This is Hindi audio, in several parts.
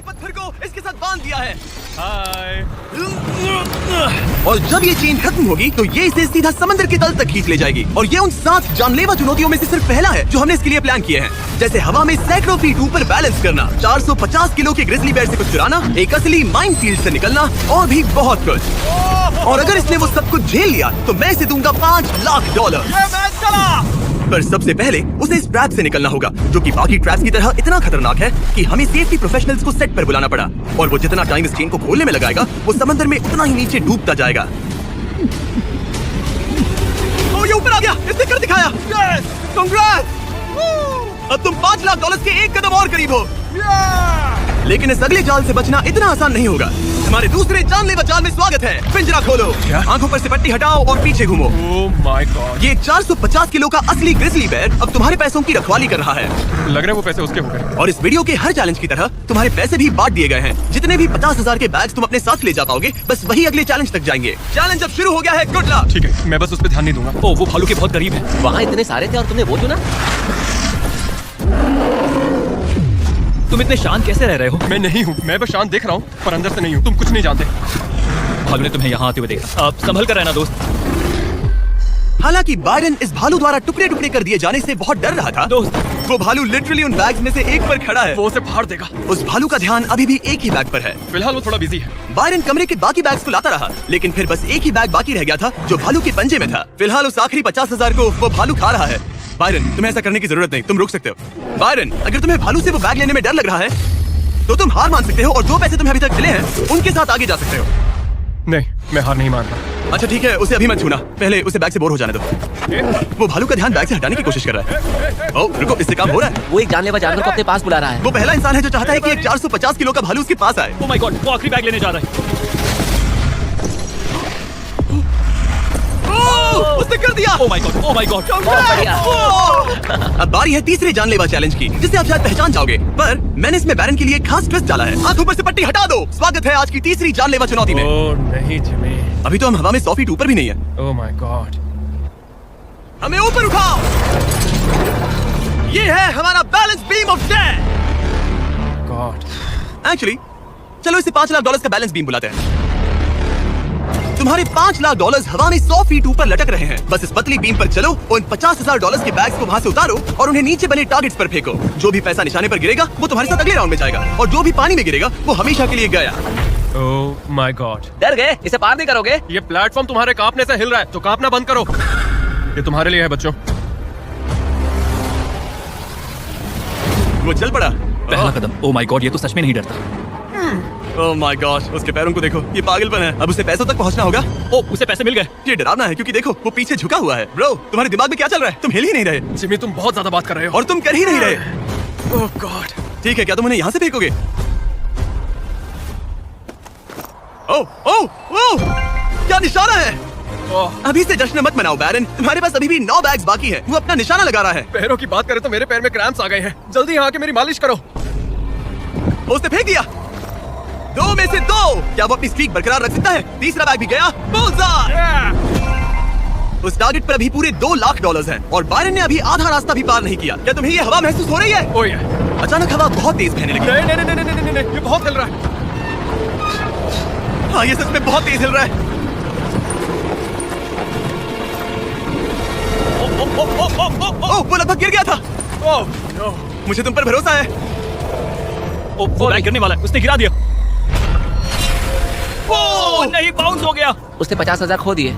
पत्थर को इसके साथ बांध दिया है। हाय। और जब ये चेन खत्म होगी तो ये इसे सीधा समंदर के तल तक खींच ले जाएगी। और ये उन 7 जानलेवा चुनौतियों में से सिर्फ पहला है जो हमने इसके लिए प्लान किए हैं, जैसे हवा में सैकड़ों फीट ऊपर बैलेंस करना, 450 किलो के ग्रिजली बेयर से कुछ चुराना, एक असली माइन फील्ड से निकलना और भी बहुत कुछ। और अगर इसने वो सब कुछ झेल लिया तो मैं इसे दूंगा $5 लाख। पर सबसे पहले उसे इस ट्रैप से निकलना होगा, जो कि बाकी ट्रैप्स की तरह इतना खतरनाक है कि हमें सेफ्टी प्रोफेशनल्स को सेट पर बुलाना पड़ा। और वो जितना टाइम इस चेन को खोलने में लगाएगा वो समंदर में उतना ही नीचे डूबता जाएगा। ओ, ये ऊपर आ गया, इसने कर दिखाया। कांग्रेस! अब तुम $5 लाख के एक कदम और करीब हो। लेकिन इस अगले जाल से बचना इतना आसान नहीं होगा। हमारे दूसरे जानलेवा जाल में स्वागत है। पिंजरा खोलो, आंखों पर से पट्टी हटाओ और पीछे घूमो। Oh my God. ये 450 किलो का असली ग्रिजली बेयर अब तुम्हारे पैसों की रखवाली कर रहा है। लग रहा है वो पैसे उसके हो गए। और इस वीडियो के हर चैलेंज की तरह तुम्हारे पैसे भी बांट दिए गए हैं। जितने भी 50,000 के बैग्स तुम अपने साथ ले जा पाओगे, बस वही अगले चैलेंज तक जाएंगे। चैलेंज अब शुरू हो गया है। Good luck. ठीक है, मैं बस उस पर ध्यान नहीं दूंगा। ओ, वो भालू के बहुत करीब है। वहाँ इतने सारे थे और तुमने वो चुना। तुम इतने शांत कैसे रह रहे हो? मैं नहीं हूँ, मैं बस शांत देख रहा हूँ, पर अंदर से नहीं हूँ। तुम कुछ नहीं जानते। भालू ने तुम्हें यहाँ आते हुए देखा। अब संभल कर रहना दोस्त। हालांकि बायरन इस भालू द्वारा टुकड़े टुकड़े कर दिए जाने से बहुत डर रहा था। दोस्त, वो भालू लिटरली उन बैग्स में से एक पर खड़ा है। वो उसे फाड़ देगा। उस भालू का ध्यान अभी भी एक ही बैग पर है। फिलहाल वो थोड़ा बिजी है। बायरन कमरे के बाकी बैग्स को लाता रहा, लेकिन फिर बस एक ही बैग बाकी रह गया था जो भालू के पंजे में था। फिलहाल उस आखिरी 50,000 को वो भालू खा रहा है। बायरन, तुम्हें ऐसा करने की जरूरत नहीं, तुम रुक सकते हो। बायरन, अगर तुम्हें भालू से वो बैग लेने में डर लग रहा है तो तुम हार मान सकते हो और जो पैसे तुम्हें अभी तक मिले हैं उनके साथ आगे जा सकते हो। नहीं, मैं हार नहीं मानता। अच्छा ठीक है, उसे अभी मत छूना, पहले उसे बैग से बोर हो जाने दो। वो भालू का ध्यान बैग से हटाने की कोशिश कर रहा है। ओह रुको, इससे काम हो रहा है। वो एक जानलेवा जानवर को अपने पास बुला रहा है। वो पहला इंसान है जो चाहता है कि एक 450 किलो का भालू उसके पास आए। ओह माय गॉड, वो आखिरी बैग लेने जा रहा है। उसने कर दिया। Oh my God, oh my God. अब बारी है तीसरे जानलेवा चैलेंज की, जिसे आप शायद पहचान जाओगे, पर मैंने इसमें बैरन के लिए एक खास ट्विस्ट डाला है। आंखों पर से पट्टी हटा दो। स्वागत है आज की तीसरी जानलेवा चुनौती में। ओह नहीं जिमी। अभी तो हम हवा में 100 फीट ऊपर भी नहीं है। Oh my God. हमें ऊपर उठाओ। ये है हमारा balance beam of death. God. Actually चलो इसे $5 लाख का बैलेंस बीम बुलाते हैं। तुम्हारे $5 लाख हवा में 100 फीट ऊपर लटक रहे हैं। बस इस पतली बीम पर चलो, उन $50,000 के बैग्स को वहाँ से उतारो और उन्हें नीचे बने टारगेट्स पर फेंको। जो भी पैसा निशाने पर गिरेगा वो तुम्हारे साथ अगले राउंड में जाएगा, और जो भी पानी में गिरेगा वो हमेशा के लिए गया। Oh my God. डर गए? इसे पार नहीं करोगे? ये प्लेटफॉर्म तुम्हारे कांपने से हिल रहा है, तो कांपना बंद करो। ये तुम्हारे लिए है बच्चों। वो चल पड़ा। पहला कदम। ओह माय गॉड, ये तो सच में नहीं डरता। ओह माय गॉड, उसके पैरों को देखो, ये पागलपन है। अब उसे पैसों तक पहुंचना होगा। ओह, उसे पैसे मिल गए। ये डरावना है क्योंकि देखो वो पीछे झुका हुआ है। ब्रो, तुम्हारे दिमाग में क्या चल रहा है? तुम हिल ही नहीं रहे। जिमी तुम बहुत ज्यादा बात कर रहे हो। और तुम कर ही नहीं रहे। ओह गॉड। ठीक है, क्या तुम उन्हें यहाँ से फेंकोगे? ओह ओह ओह, क्या निशाना है? अभी से जश्न मत मनाओ बैरन, तुम्हारे पास अभी भी 9 बैग्स बाकी हैं। वो अपना निशाना लगा रहा है। पैरों की बात करें तो मेरे पैर में क्रैम्प्स आ गए हैं। जल्दी यहाँ आके मेरी मालिश करो। उसने फेंक दिया। 2 में से 2। क्या वो अपनी स्ट्रीक बरकरार रख सकता है? तीसरा बैग भी गया। बुलसआई! उस टारगेट पर अभी पूरे $2 लाख हैं और बायरन ने अभी आधा रास्ता भी पार नहीं किया। क्या तुम्हें ये हवा महसूस हो रही है? ओह yeah. अचानक हवा बहुत तेज बहने लगी। नहीं नहीं नहीं नहीं नहीं, ये बहुत हिल रहा है। हाँ, ये सच में बहुत तेज हिल रहा है। ओह, वो लगभग गिर गया था। Oh no. मुझे तुम पर भरोसा है। ओह, वो बैग गिरने वाला है, उसने गिरा दिया। ओह नहीं, बाउंस हो गया। उसने 50,000 खो दिए।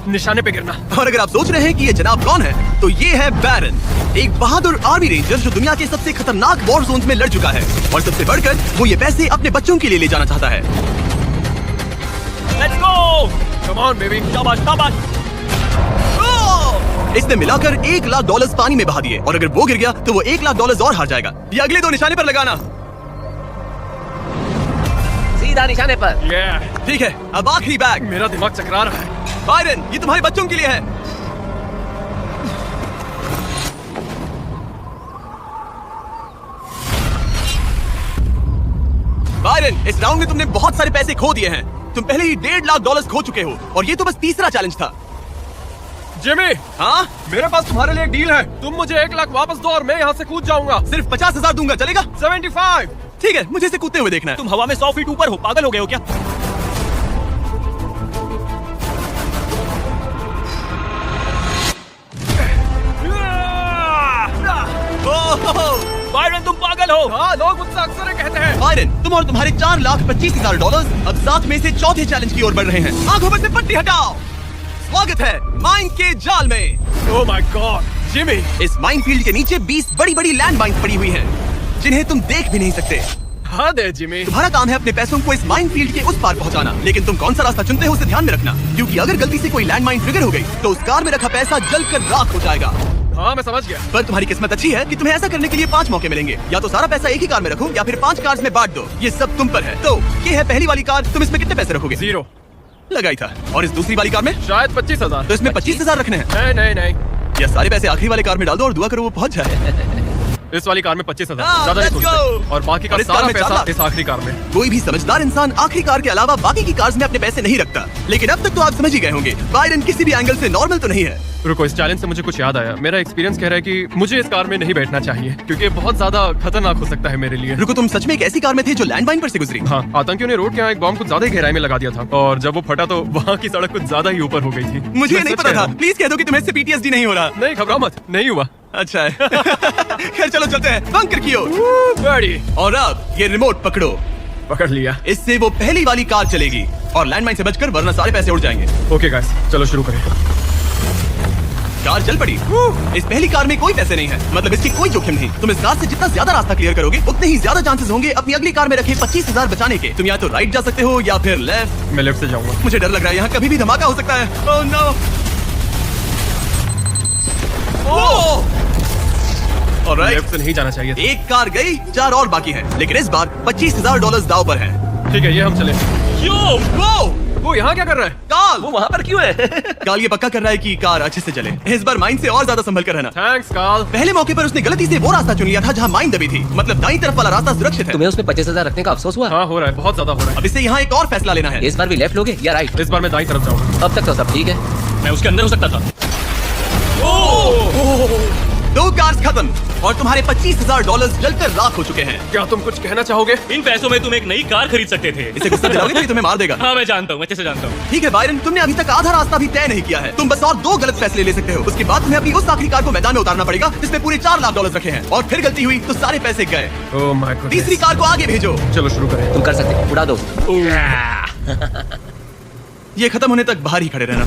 निशाने पे गिरना। और अगर आप सोच रहे हैं कि ये जनाब कौन है, तो ये है बैरन, एक बहादुर आर्मी रेंजर जो दुनिया के सबसे खतरनाक वॉर जोन्स में लड़ चुका है। और सबसे बढ़कर वो ये पैसे अपने बच्चों के लिए ले जाना चाहता है। Let's go, come on baby. शाबाश शाबाश। इसने मिलाकर $1 लाख पानी में बहा दिए, और अगर वो गिर गया तो वो $1 लाख और हार जाएगा। ये अगले 2 निशाने पर लगाना। सीधा निशाने पर। ठीक है, अब आखिरी बैग। मेरा दिमाग चकरा रहा है। बायरन, ये तुम्हारे बच्चों के लिए है। बायरन, इस राउंड में तुमने बहुत सारे पैसे खो दिए हैं। तुम पहले ही $1.5 लाख खो चुके हो, और ये तो बस तीसरा चैलेंज था। जिमी, हाँ, मेरे पास तुम्हारे लिए एक डील है। तुम मुझे 1 लाख वापस दो और मैं यहाँ से कूद जाऊंगा। सिर्फ 50,000 दूंगा, चलेगा? 75। ठीक है, मुझे इसे कूदते हुए देखना है। तुम हवा में 100 फीट ऊपर हो, पागल हो गए हो क्या? बायरन तुम पागल हो। हाँ, लोग मुझसे अक्सर ये कहते हैं। बायरन, तुम और तुम्हारे $4,25,000 अब साथ में से चौथे चैलेंज की ओर बढ़ रहे हैं। आंखों पर से पट्टी हटाओ। स्वागत है माइन के जाल में। Oh my God, Jimmy. इस माइन फील्ड के नीचे 20 बड़ी बड़ी लैंड माइन्स पड़ी हुई हैं, जिन्हें तुम देख भी नहीं सकते। हाँ दे जिमी। तुम्हारा काम है अपने पैसों को इस माइन फील्ड के उस पार पहुंचाना, लेकिन तुम कौन सा रास्ता चुनते हो उसे ध्यान में रखना, क्योंकि अगर गलती से कोई लैंड माइन ट्रिगर हो गई तो उस कार में रखा पैसा जलकर राख हो जाएगा। हाँ मैं समझ गया। पर तुम्हारी किस्मत अच्छी है कि तुम्हें ऐसा करने के लिए 5 मौके मिलेंगे। या तो सारा पैसा एक ही कार में रखो या फिर 5 कार्स में बांट दो। ये सब तुम पर है। तो ये है पहली वाली कार, तुम इसमें कितने पैसे रखोगे? 0। लगाई था। और इस दूसरी वाली कार में? शायद 25,000। तो इसमें 25,000 रखने हैं। नहीं नहीं नहीं, या सारे पैसे आखिरी वाले कार में डाल दो और दुआ करो वो पहुंच जाए। इस वाली कार में 25,000 हाँ, ज्यादा नहीं let's सोचते। go। और बाकी का और इस कार सारा में पैसा 4 लाख। इस आखिरी कार में। कोई भी समझदार इंसान आखिरी कार के अलावा बाकी की कार्स में अपने पैसे नहीं रखता, लेकिन अब तक तो आप समझ ही गए होंगे बायरन किसी भी एंगल से नॉर्मल तो नहीं है। रुको, इस चैलेंज से मुझे कुछ याद आया। मेरा एक्सपीरियंस कह रहा है कि मुझे इस कार में नहीं बैठना चाहिए, क्योंकि ये बहुत ज्यादा खतरनाक हो सकता है मेरे लिए। रुको, तुम सच में एक ऐसी कार में थे जो लैंडमाइन पर से गुजरी? हाँ, आतंकियों ने रोड के यहाँ एक बॉम्ब कुछ ज्यादा ही गहराई में लगा दिया था, और जब वो फटा तो वहाँ की सड़क कुछ ज्यादा ही ऊपर हो गई थी। मुझे मैं नहीं सच पता कह रहा था। हूँ। प्लीज कह दो कि तुम्हें इससे PTSD नहीं हो रहा। नहीं, घबराओ मत, नहीं हुआ। अच्छा है। खैर चलो चलते हैं बंकर की ओर। बड़ी और अब ये रिमोट पकड़ो। पकड़ लिया। इससे वो पहली वाली कार चलेगी और लैंडमाइन से बचकर, वरना सारे पैसे उड़ जाएंगे। ओके गाइस, चलो शुरू करें। कार चल पड़ी। इस पहली कार में कोई पैसे नहीं है, मतलब इसकी कोई जोखिम नहीं। तुम इस कार से जितना ज्यादा रास्ता क्लियर करोगे उतने ही ज्यादा चांसेस होंगे अपनी अगली कार में रखे 25,000 बचाने के। तुम या तो राइट जा सकते हो या फिर लेफ्ट। मैं लेफ्ट से जाऊंगा। मुझे डर लग रहा है, यहाँ कभी भी धमाका हो सकता है। Oh no. ऑलराइट, लेफ्ट से नहीं जाना चाहिए। एक कार गई, 4 और बाकी हैं, लेकिन इस बार $25,000 दाव पर है। ठीक है, ये हम चले। वो वो यहाँ क्या कर रहा है? काल, वो वहाँ पर क्यों है? काल ये पक्का कर रहा है कि कार अच्छे से चले। इस बार माइन से और ज्यादा संभल कर रहना। Thanks Karl. पहले मौके पर उसने गलती से वो रास्ता चुन लिया था जहाँ माइन दबी थी, मतलब दाईं तरफ वाला रास्ता सुरक्षित है। तुम्हें उसमें 25,000 रखने का अफसोस हुआ? हाँ, हो रहा है, बहुत ज्यादा हो रहा है। अब इससे यहाँ एक और फैसला लेना है। इस बार भी लेफ्ट लोगे या राइट? इस बार मैं दाईं तरफ जाऊंगा। अब तक तो सब ठीक है। मैं उसके अंदर हो सकता था। 2 कार्स खत्म और तुम्हारे $25,000 जलकर राख हो चुके हैं। क्या तुम कुछ कहना चाहोगे? इन पैसों में तुम एक नई कार खरीद सकते थे। इसे गुस्सा दिलाओगे तो ये तुम्हें मार देगा। हाँ मैं जानता हूँ, अच्छे से जानता हूँ। ठीक है बायरन, तुमने अभी तक आधा रास्ता भी तय नहीं किया है। तुम बस और 2 गलत फैसले ले सकते हो। उसके बाद तुम्हें अपनी उस आखिरी कार को मैदान में उतारना पड़ेगा जिसमें पूरे $4 लाख रखे हैं, और फिर गलती हुई तो सारे पैसे गए। Oh my God. तीसरी कार को आगे भेजो। चलो शुरू करें। तुम कर सकते हो, उड़ा दो। ये खत्म होने तक बाहर ही खड़े रहना।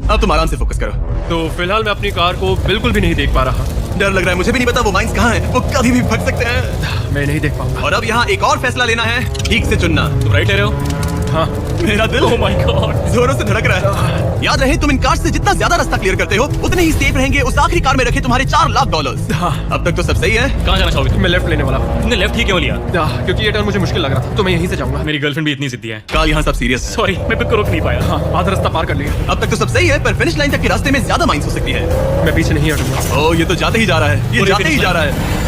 अब तुम आराम से फोकस करो। तो फिलहाल मैं अपनी कार को बिल्कुल भी नहीं देख पा रहा। डर लग रहा है, मुझे भी नहीं पता वो माइंस कहाँ हैं। वो कभी भी फट सकते हैं। मैं नहीं देख पाऊंगा। और अब यहाँ एक और फैसला लेना है, ठीक से चुनना। तुम राइट ले रहे हो? हाँ, मेरा दिल ओह माय गॉड। जोरों से धड़क रहा है। याद रहे, तुम इन कार से जितना ज्यादा रास्ता क्लियर करते हो उतने ही सेफ रहेंगे उस आखिरी कार में रखे तुम्हारे $4 लाख। हाँ। अब तक तो सब सही है। कहाँ जाना चाहोगे तुम? मैं लेफ्ट लेने वाला हूँ। तुमने लेफ्ट ही क्यों लिया? क्योंकि ये टर्न मुझे मुश्किल लग रहा था, तो मैं यहीं से जाऊंगा। मेरी गर्लफ्रेंड भी इतनी जिद्दी है। काल, यहाँ सब सीरियस है। सॉरी, मैं खुद को रोक नहीं पाया। हाँ, आधा रास्ता पार कर लिया। अब तक तो सब सही है, पर फिनिश लाइन तक के रास्ते में ज्यादा माइंस हो सकती है। मैं पीछे नहीं हटूंगा। ओह, ये तो जाते ही जा रहा है। ये पूरे जाते ही finish जा रहा है।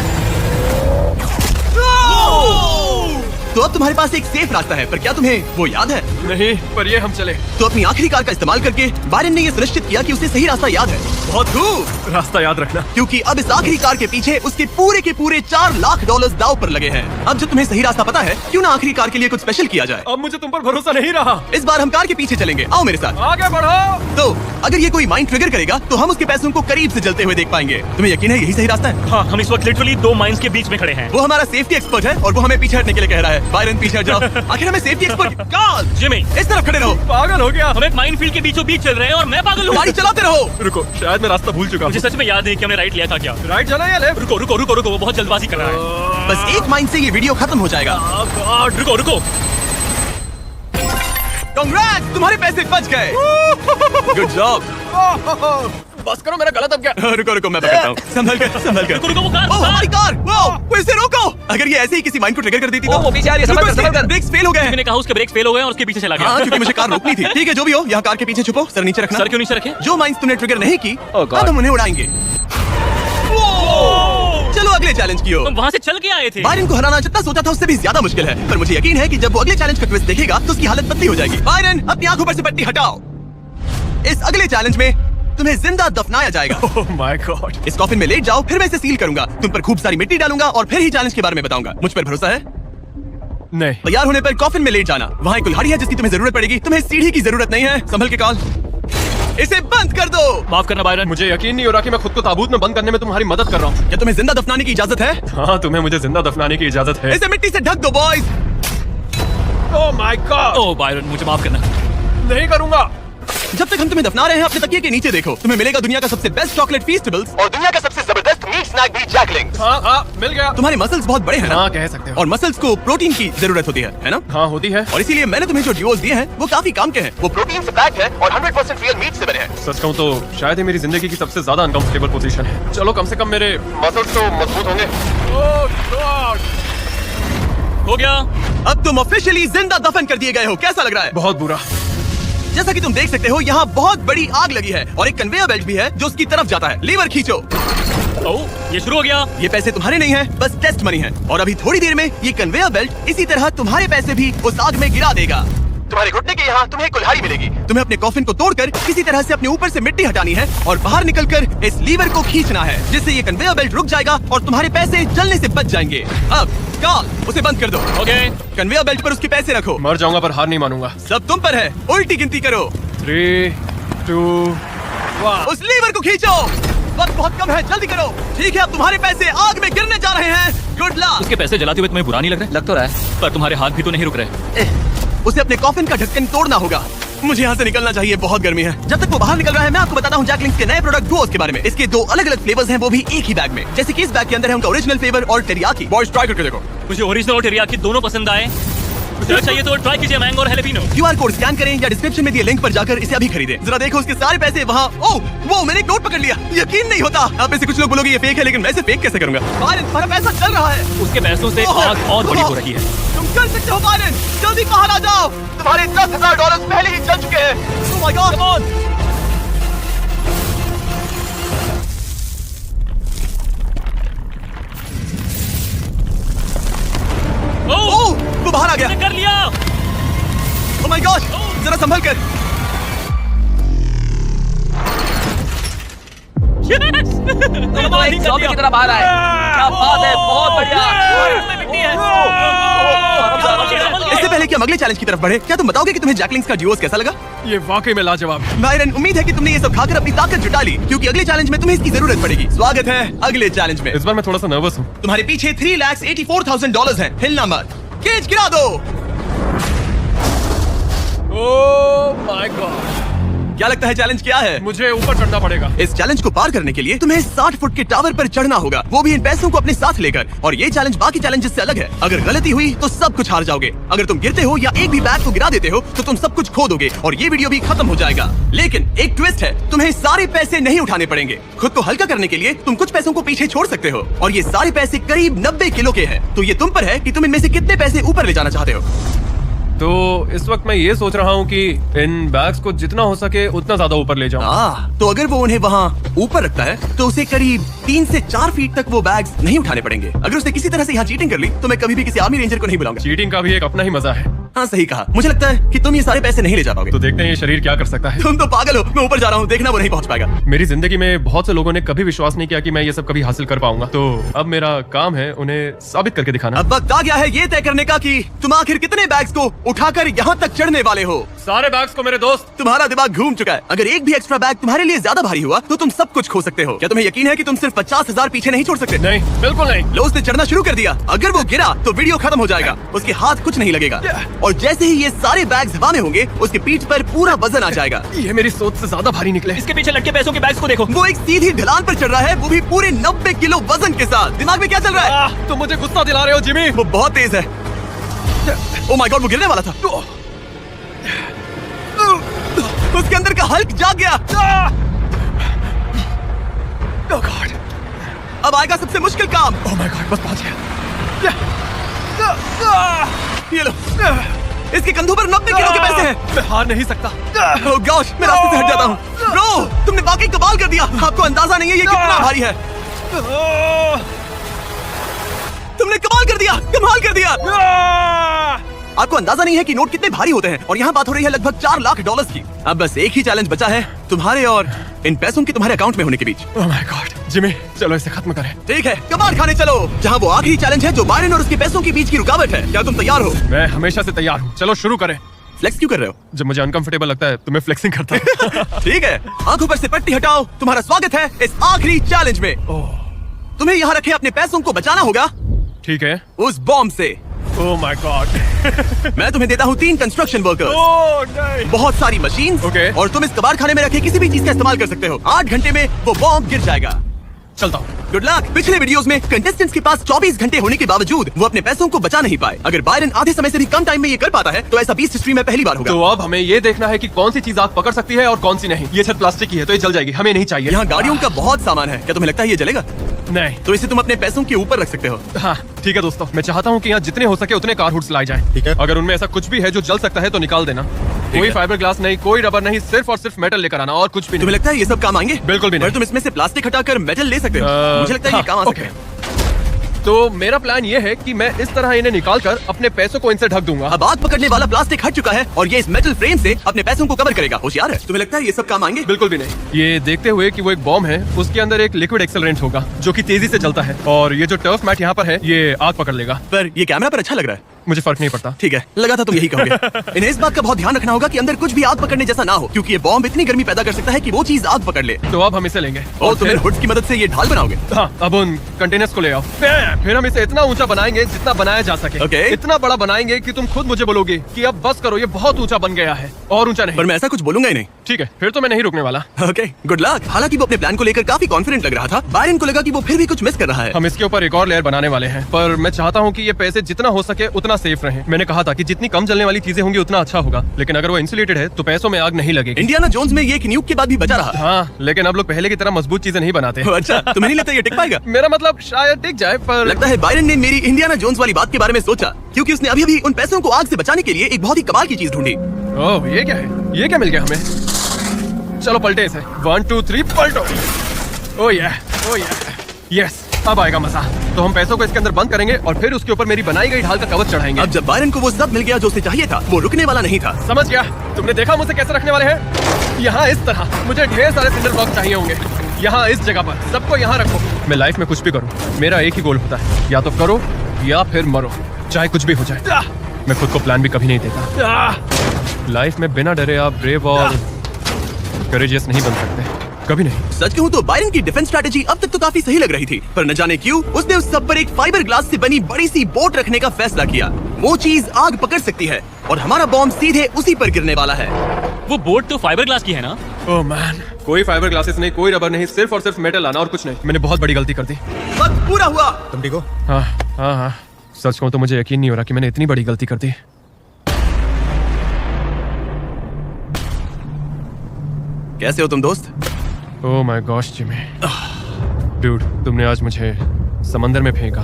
तो अब तुम्हारे पास एक सेफ रास्ता है, पर क्या तुम्हें वो याद है? नहीं, पर ये हम चले। तो अपनी आखिरी कार का इस्तेमाल करके बायरन ने ये सुनिश्चित किया कि उसे सही रास्ता याद है। बहुत खूब, रास्ता याद रखना। क्योंकि अब इस आखिरी कार के पीछे उसके पूरे के पूरे $4 लाख दाव पर लगे हैं। अब जब तुम्हें सही रास्ता पता है, क्यों ना आखिरी कार के लिए कुछ स्पेशल किया जाए। अब मुझे तुम पर भरोसा नहीं रहा। इस बार हम कार के पीछे चलेंगे, आओ मेरे साथ। आगे बढ़ो। तो अगर ये कोई माइंड ट्रिगर करेगा तो हम उसके पैसों को करीब से जलते हुए देख पाएंगे। तुम्हें यकीन है यही सही रास्ता है? हाँ, हम इस वक्त लिटरली 2 माइंस के बीच में खड़े हैं। वो हमारा सेफ्टी एक्सपर्ट है और वो हमें पीछे हटने के लिए कह रहा है। बायरन पीछे हट जाओ। आखिर हमें सेफ्टी एक्सपर्ट काल, जिमी, इस तरफ खड़े रहो। पागल हो गया। हम एक माइनफील्ड के बीचों बीच चल रहे हैं और मैं पागल हूँ। गाड़ी चलाते रहो। रुको, शायद मैं रास्ता भूल चुका हूँ। मुझे सच में याद नहीं कि हमने राइट लिया था क्या। राइट जाना या लेफ्ट? रुको रुको रुको रुको, वो बहुत जल्दबाजी कर रहा है। बस एक माइंड से ये वीडियो खत्म हो जाएगा। रुको रुको। कांग्रेट्स, तुम्हारे पैसे बच गए। Good job. बस करो, मेरा गला दब गया। रुको रुको, मैं पकड़ता हूँ। संभल कर, संभल कर। रुको रुको, वो कार। ओह, हमारी कार। वो इसे रोको। अगर ये ऐसे ही किसी माइंड को ट्रिगर कर देती तो। वो पीछे आ रही है, संभल कर, संभल कर। ब्रेक्स फेल हो गए हैं। मैंने कहा उसके ब्रेक फेल हो गए और उसके पीछे चला गया। हाँ, क्योंकि मुझे कार रोकनी थी। ठीक है, जो भी हो, यहाँ कार के पीछे छुपो, सर नीचे रखना। सर क्यों नीचे रखे? जो माइंस तुमने ट्रिगर नहीं की, Oh God. अब हम उन्हें उड़ाएंगे। चलो अगले चैलेंज की ओर। तुम वहाँ से चल के आए थे। बायरन को हराना जितना सोचा था उससे भी ज्यादा मुश्किल है, पर मुझे यकीन है कि जब वो अगले चैलेंज का ट्विस्ट देखेगा तो उसकी हालत बदली हो जाएगी। बायरन, अपनी आंखों पर से पट्टी हटाओ। इस अगले चैलेंज में तुम्हें जिंदा दफनाया जाएगा। Oh my God. इस कॉफिन में लेट जाओ, फिर मैं इसे सील करूंगा, तुम पर खूब सारी मिट्टी डालूंगा और फिर ही चैलेंज के बारे में बताऊंगा। मुझ पर भरोसा है? नहीं। तैयार होने पर कॉफिन में लेट जाना। वहाँ एक कुल्हाड़ी है जिसकी तुम्हें जरूरत पड़ेगी। तुम्हें सीढ़ी की जरूरत नहीं है। संभल के कॉल। इसे बंद कर दो। माफ करना बायरन, मुझे यकीन नहीं हो रहा कि मैं खुद को ताबूत में बंद करने में तुम्हारी मदद कर रहा हूँ। क्या तुम्हें जिंदा दफनाने की इजाजत है? हाँ, तुम्हें मुझे जिंदा दफनाने की इजाजत है। इसे मिट्टी से ढक दो boys. Oh my God. Oh Byron मुझे माफ करना। नहीं करूंगा। जब तक हम तुम्हें दफना रहे हैं अपने तकिए के नीचे देखो, तुम्हें मिलेगा दुनिया का सबसे बेस्ट चॉकलेट फीस्टेबल्स और दुनिया का सबसे जबरदस्त मीट स्नैक भी जैकलिंग्स। हाँ, मिल गया। तुम्हारे मसल्स बहुत बड़े हैं ना? हाँ, कह सकते हो। और मसल्स को प्रोटीन की जरूरत होती है ना? हाँ, होती है। और इसीलिए मैंने तुम्हें जो ड्यूओस दिए हैं वो काफी काम के हैं। वो प्रोटीन से पैक्ड है और 100% रियल मीट से बने हैं। सच कहूँ तो शायद ये मेरी जिंदगी की सबसे ज्यादा अनकंफर्टेबल पोजीशन है। चलो कम से कम मेरे मसल्स तो मजबूत होंगे। ओह गॉड। हो गया। अब तुम ऑफिशियली जिंदा दफन कर दिए गए हो। कैसा लग रहा है? बहुत बुरा। जैसा कि तुम देख सकते हो यहाँ बहुत बड़ी आग लगी है और एक कन्वेयर बेल्ट भी है जो उसकी तरफ जाता है। लीवर खींचो। ओह ये शुरू हो गया। ये पैसे तुम्हारे नहीं है, बस टेस्ट मनी है। और अभी थोड़ी देर में ये कन्वेयर बेल्ट इसी तरह तुम्हारे पैसे भी उस आग में गिरा देगा। तुम्हारे घुटने के यहाँ तुम्हें कुल्हाड़ी मिलेगी। तुम्हें अपने कॉफिन को तोड़कर किसी तरह से अपने ऊपर से मिट्टी हटानी है और बाहर निकलकर इस लीवर को खींचना है, जिससे ये कन्वेयर बेल्ट रुक जाएगा और तुम्हारे पैसे जलने से बच जाएंगे। अब कॉल, उसे बंद कर दो। ओके। कन्वेयर बेल्ट पर उसके पैसे रखो। मर जाऊंगा पर हार नहीं मानूंगा। सब तुम पर है। उल्टी गिनती करो। 3, 2, 1। उस लीवर को खींचो। वक्त बहुत कम है, जल्दी करो। ठीक है, अब तुम्हारे पैसे आग में गिरने जा रहे हैं। Good luck. उसके पैसे जलाते हुए तुम्हें बुरा नहीं लग रहा? लग तो रहा है। पर तुम्हारे हाथ भी तो नहीं रुक रहे। उसे अपने कॉफिन का ढक्कन तोड़ना होगा। मुझे यहाँ से निकलना चाहिए, बहुत गर्मी है। जब तक वो बाहर निकल रहा है मैं आपको बताता हूँ जैकलिंग्स के नए प्रोडक्ट डुओस के बारे में। इसके 2 अलग अलग फ्लेवर्स हैं, वो भी एक ही बैग में। जैसे कि इस बैग के अंदर है उनका ओरिजिनल फ्लेवर और टेरियाकी। बॉयज ट्राई करके देखो। मुझे ओरिजिनल और टेरियाकी दोनों पसंद आए। मुझे चाहिए तो ट्राई कीजिए मैंगो और हैलेपिनो। QR कोड स्कैन करें या डिस्क्रिप्शन में दिए लिंक पर जाकर इसे अभी खरीदें। जरा देखो उसके सारे पैसे वहाँ। ओह वो मैंने एक नोट पकड़ लिया। यकीन नहीं होता। अब से कुछ लोग बोलोगे ये फेक है, लेकिन मैं इसे फेक कैसे करूंगा? बायरन, तुम्हारा पैसा चल रहा है। उसके पैसों से आग और बड़ी हो रही है। तुम कर सकते हो बायरन, जल्दी बाहर आ जाओ। तुम्हारे $10,000 पहले ही चल चुके हैं। Oh my God, come on! ओह, वो बाहर आ गया। कर लिया। Oh my God, जरा संभल कर। जॉबी की तरह बाहर आए। क्या बात है, बहुत बढ़िया। इससे पहले कि हम अगले चैलेंज की तरफ बढ़े, क्या तुम बताओगे कि तुम्हें जैकलिंग्स का ड्यूओस कैसा लगा? ये वाकई में लाजवाब है। बायरन, उम्मीद है कि तुमने ये सब खाकर अपनी ताकत जुटा ली, क्योंकि अगले चैलेंज में तुम्हें इसकी जरूरत पड़ेगी। स्वागत है अगले चैलेंज में। इस बार मैं थोड़ा सा नर्वस हूँ। तुम्हारे पीछे $3,84,000 है। हिलना मत। केज गिरा दो। Oh my God. क्या लगता है चैलेंज क्या है? मुझे ऊपर चढ़ना पड़ेगा। इस चैलेंज को पार करने के लिए तुम्हें 60 फुट के टावर पर चढ़ना होगा, वो भी इन पैसों को अपने साथ लेकर। और ये चैलेंज बाकी चैलेंजेस से अलग है। अगर गलती हुई तो सब कुछ हार जाओगे। अगर तुम गिरते हो या एक भी बैग को गिरा देते हो तो तुम सब कुछ खो दोगे और ये वीडियो भी खत्म हो जाएगा। लेकिन एक ट्विस्ट है, तुम्हें सारे पैसे नहीं उठाने पड़ेंगे। खुद को हल्का करने के लिए तुम कुछ पैसों को पीछे छोड़ सकते हो और ये सारे पैसे करीब 90 किलो के हैं। तो ये तुम पर है कि तुम इनमें से कितने पैसे ऊपर ले जाना चाहते हो। तो इस वक्त मैं ये सोच रहा हूँ कि इन बैग्स को जितना हो सके उतना ज्यादा ऊपर ले जाऊँ। तो अगर वो उन्हें वहाँ ऊपर रखता है तो उसे करीब 3 से 4 फीट तक वो बैग्स नहीं उठाने पड़ेंगे। अगर उसने किसी तरह से यहाँ चीटिंग कर ली तो मैं कभी भी किसी आर्मी रेंजर को नहीं बुलाऊंगा। चीटिंग का भी एक अपना ही मजा है। हाँ सही कहा। मुझे लगता है कि तुम ये सारे पैसे नहीं ले जा पाओगे। तो देखते हैं ये शरीर क्या कर सकता है। तुम तो पागल हो। मैं ऊपर जा रहा हूँ, देखना वो नहीं पहुँच पाएगा। मेरी जिंदगी में बहुत से लोगों ने कभी विश्वास नहीं किया कि मैं ये सब कभी हासिल कर पाऊंगा। तो अब मेरा काम है उन्हें साबित करके दिखाना। अब वक्त आ गया है ये तय करने का कि तुम आखिर कितने बैग्स को उठाकर यहाँ तक चढ़ने वाले हो। सारे बैग्स को मेरे दोस्त। तुम्हारा दिमाग घूम चुका है। अगर एक भी एक्स्ट्रा बैग तुम्हारे लिए ज्यादा भारी हुआ तो तुम सब कुछ खो सकते हो। क्या तुम्हें यकीन है कि तुम सिर्फ 50,000 पीछे नहीं छोड़ सकते? नहीं, बिल्कुल नहीं। लो, उसने चढ़ना शुरू कर दिया। अगर वो गिरा तो वीडियो खत्म हो जाएगा। उसके हाथ कुछ नहीं लगेगा और जैसे ही ये सारे बैग्स हवा में होंगे उसके पीठ पर पूरा वजन आ जाएगा। ये मेरी सोच से ज्यादा भारी निकले। इसके पीछे लटके पैसों के बैग्स को देखो। वो एक सीधी ढलान पर चढ़ रहा है, वो भी पूरे 90 किलो वजन के साथ। दिमाग में क्या चल रहा है? तुम मुझे गुस्सा दिला रहे हो जिमी। वो बहुत तेज है। ओह माय गॉड, वो गिरने वाला था। उसके अंदर का हल्क जाग गया। ओह गॉड, अब आएगा सबसे मुश्किल काम। ओह माय गॉड, बस पहुंच गया। ये लो, इसके कंधों पर 90 किलो के पैसे हैं। मैं हार नहीं सकता। ओह गॉश, मैं रास्ते से हट जाता हूँ। ब्रो, तुमने वाकई कमाल कर दिया। आपको अंदाजा नहीं है ये कितना भारी है। तुमने कमाल कर दिया, कमाल कर दिया। आपको अंदाजा नहीं है कि नोट कितने भारी होते हैं, और यहाँ बात हो रही है लगभग $4 लाख की। अब बस एक ही चैलेंज बचा है, तुम्हारे और इन पैसों के तुम्हारे अकाउंट में होने के बीच। ओह माय गॉड जिमी, चलो इसे खत्म करें। ठीक है, कबाड़ खाने चलो, जहाँ वो आखिरी चैलेंज है जो बायरन और उसके पैसों के बीच की रुकावट है। क्या तुम तैयार हो? मैं हमेशा से तैयार हूँ, चलो शुरू करें। फ्लेक्स क्यों कर रहे हो? जब मुझे अनकंफर्टेबल लगता है तो मैं फ्लेक्सिंग करता हूँ। ठीक है, आंखों पर से पट्टी हटाओ, तुम्हारा स्वागत है इस आखिरी चैलेंज में। तुम्हें यहाँ रखे अपने पैसों को बचाना होगा ठीक है। उस बॉम्ब से। Oh my God. मैं तुम्हें देता हूँ 3 कंस्ट्रक्शन वर्कर्स, ओह नहीं। बहुत सारी मशीन, Okay. और तुम इस कबाड़ खाने में रखे किसी भी चीज का इस्तेमाल कर सकते हो। 8 घंटे में वो बॉम्ब गिर जाएगा। चलता हूँ। Good luck. पिछले वीडियोस में कंटेस्टेंट्स के पास 24 घंटे होने के बावजूद वो अपने पैसों को बचा नहीं पाए। अगर बायरन आधे समय से भी कम टाइम में ये कर पाता है तो ऐसा बीस्ट हिस्ट्री में पहली बार होगा। तो अब हमें ये देखना है कि कौन सी चीज आग पकड़ सकती है और कौन सी नहीं। ये छत प्लास्टिक की है तो ये जल जाएगी, हमें नहीं चाहिए। यहाँ गाड़ियों का बहुत सामान है, क्या तुम्हें लगता है ये जलेगा? नहीं। तो इसे तुम अपने पैसों के ऊपर रख सकते हो। हाँ ठीक है दोस्तों, मैं चाहता हूँ कि यहाँ जितने हो सके उतने कार हुड्स लाए जाएं। ठीक है। अगर उनमें ऐसा कुछ भी है जो जल सकता है तो निकाल देना। कोई है। फाइबर ग्लास नहीं, कोई रबर नहीं, सिर्फ और सिर्फ मेटल लेकर आना और कुछ भी नहीं। तुम्हें लगता है ये सब काम आएंगे? बिल्कुल भी नहीं। पर तुम इसमें से प्लास्टिक हटाकर मेटल ले सकते हो। मुझे लगता है ये काम आ सकता है। तो मेरा प्लान ये है कि मैं इस तरह इन्हें निकालकर अपने पैसों को इनसे ढक दूंगा। अब आग पकड़ने वाला प्लास्टिक हट चुका है और ये इस मेटल फ्रेम से अपने पैसों को कवर करेगा। होशियार है। तुम्हें लगता है ये सब काम आएंगे? बिल्कुल भी नहीं। ये देखते हुए कि वो एक बॉम्ब है, उसके अंदर एक लिक्विड एक्सेलरेंट होगा जो कि तेजी से चलता है, और ये जो टर्फ मैट यहाँ पर है ये आग पकड़ लेगा। पर ये कैमरा पर अच्छा लग रहा है। मुझे फर्क नहीं पड़ता। ठीक है, लगा था तुम यही कहोगे। इन्हें इस बात का बहुत ध्यान रखना होगा कि अंदर कुछ भी आग पकड़ने जैसा ना हो, क्योंकि ये बॉम्ब इतनी गर्मी पैदा कर सकता है कि वो चीज आग पकड़ ले। तो अब हम इसे लेंगे और तुम इन हुड्स की मदद से ये ढाल बनाओगे। हाँ, अब उन कंटेनर्स को ले आओ। फिर हम इसे इतना ऊंचा बनाएंगे जितना बनाया जा सके। Okay. इतना बड़ा बनाएंगे कि तुम खुद मुझे बोलोगे कि अब बस करो, ये बहुत ऊंचा बन गया है, और ऊंचा नहीं। पर मैं ऐसा कुछ बोलूंगा ही नहीं। ठीक है, फिर तो मैं नहीं रुकने वाला। Okay, good luck. हालांकि वो अपने प्लान को लेकर काफी कॉन्फिडेंट लग रहा था, बायरन को लगा कि वो फिर भी कुछ मिस कर रहा है। हम इसके ऊपर एक और लेयर बनाने वाले हैं, पर मैं चाहता हूँ कि ये पैसे जितना हो सके उतना सेफ रहे। मैंने कहा था कि जितनी कम जलने वाली चीजें होंगी उतना अच्छा होगा, लेकिन अगर वो इंसुलेटेड है तो पैसों में आग नहीं लगेगी। इंडियाना जोन्स में ये एक न्यूक के बाद भी बचा रहा। हाँ, लेकिन अब लोग पहले की तरह मजबूत चीजें नहीं बनाते। अच्छा, तुम्हें नहीं लगता ये टिक पाएगा? मेरा मतलब शायद टिक जाए, पर लगता है बायरन ने मेरी इंडियाना जोन्स वाली बात के बारे में सोचा, क्योंकि उसने अभी उन पैसों को आग से बचाने के लिए एक बहुत ही कमाल की चीज ढूंढी। ओह, ये क्या है? ये क्या मिल गया हमें? चलो पलटे इसे। 1 2 3 पलटो। ओह या, यस, अब आएगा मजा। तो हम पैसों को इसके अंदर बंद करेंगे और फिर उसके ऊपर मेरी बनाई गई ढाल का कवच चढ़ाएंगे। अब जब बायरन को वो सब मिल गया जो उसे चाहिए था, वो रुकने वाला नहीं था। समझ गया। तुमने देखा मुझे कैसे रखने वाले हैं? यहाँ इस तरह। मुझे ढेर सारे सिंडर ब्लॉक चाहिए होंगे। यहाँ इस जगह पर सबको यहाँ रखो। मैं लाइफ में कुछ भी करूँ, मेरा एक ही गोल होता है, या तो करो या फिर मरो, चाहे कुछ भी हो जाए। मैं खुद को प्लान भी कभी नहीं देता। लाइफ में बिना डरे आप ब्रेव और करेजियस नहीं बन सकते, कभी नहीं। सच कहूँ तो बायरन की डिफेंस स्ट्रैटेजी अब तक तो काफी सही लग रही थी, पर न जाने क्यों उसने उस सब पर एक फाइबर ग्लास से बनी बड़ी सी बोट रखने का फैसला किया। वो चीज आग पकड़ सकती है और हमारा बॉम्ब सीधे उसी पर गिरने वाला है। वो बोट तो फाइबर ग्लास की है ना? ओह मैन, कोई फाइबर ग्लासेस नहीं, कोई रबर नहीं, सिर्फ और सिर्फ मेटल लाना और कुछ नहीं। मैंने बहुत बड़ी गलती कर दी। वक्त पूरा हुआ। तुम ठीक हो? हाँ हाँ हाँ, सच कहूँ तो मुझे यकीन नहीं हो रहा कि मैंने इतनी बड़ी गलती कर दी। कैसे हो तुम दोस्त? Oh my gosh Jimmy, dude, तुमने आज मुझे समंदर में फेंका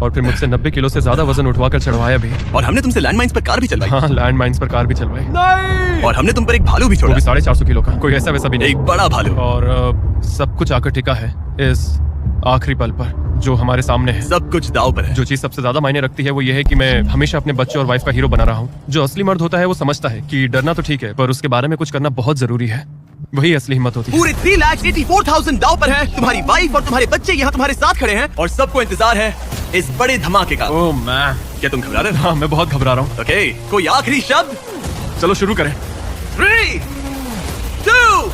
और फिर मुझसे 90 किलो से ज्यादा वजन उठवा कर चढ़वाया भी। और हमने तुमसे लैंडमाइंस पर कार भी चलवाई। हाँ, लैंड माइंस पर कार भी चलवाई। नहीं! और हमने तुम पर एक भालू भी वो छोड़ा। भी 450 किलो का, कोई ऐसा वैसा भी नहीं। एक बड़ा भालू। और सब कुछ आकर टिका है इस आखिरी पल पर जो हमारे सामने है। सब कुछ दाव पर है। जो चीज सबसे ज्यादा मायने रखती है वो ये है कि मैं हमेशा अपने बच्चे और वाइफ का हीरो बना रहा हूँ। जो असली मर्द होता है वो समझता है कि डरना तो ठीक है, पर उसके बारे में कुछ करना बहुत जरूरी है। वही असली हिम्मत होती है। पूरे 3,84,000 दाव पर है। तुम्हारी वाइफ और तुम्हारे बच्चे यहाँ तुम्हारे साथ खड़े हैं और सबको इंतजार है इस बड़े धमाके का। ओह मैन, क्या तुम घबरा रहे हो? हाँ मैं बहुत घबरा रहा हूँ। ओके, कोई आखिरी शब्द? चलो शुरू करें। 3, 2,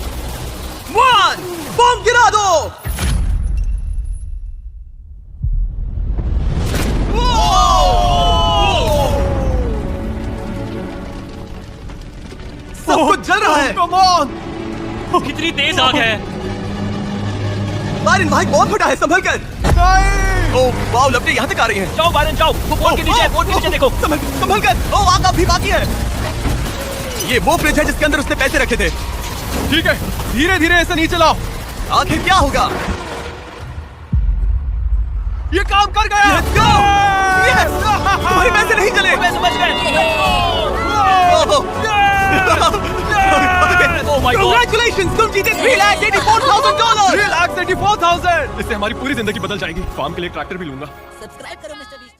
1, बम गिरा दो। सब कुछ जल रहा है। Come on! कितनी तेज आग है। बायरन भाई बहुत फटा है, संभल कर। ओह वाओ, लपटें यहाँ तक आ रही हैं। जाओ बायरन जाओ, वो बोट के नीचे है, बोट के नीचे देखो। संभल कर। ओह आग अभी बाकी है। ये वो फ्रिज है जिसके अंदर उसने पैसे रखे थे। ठीक है, धीरे धीरे ऐसे नहीं चलाओ। आखिर क्या होगा? ये काम कर गया। Let's go! Yes! तुम्हारे पैसे नहीं चले। पैसे बच गए। Oh my God! Congratulations! तुम जीते $3,84,000। $3,84,000। इससे हमारी पूरी जिंदगी बदल जाएगी। फार्म के लिए ट्रैक्टर भी लूंगा। सब्सक्राइब करो मिस्टर बीस्ट।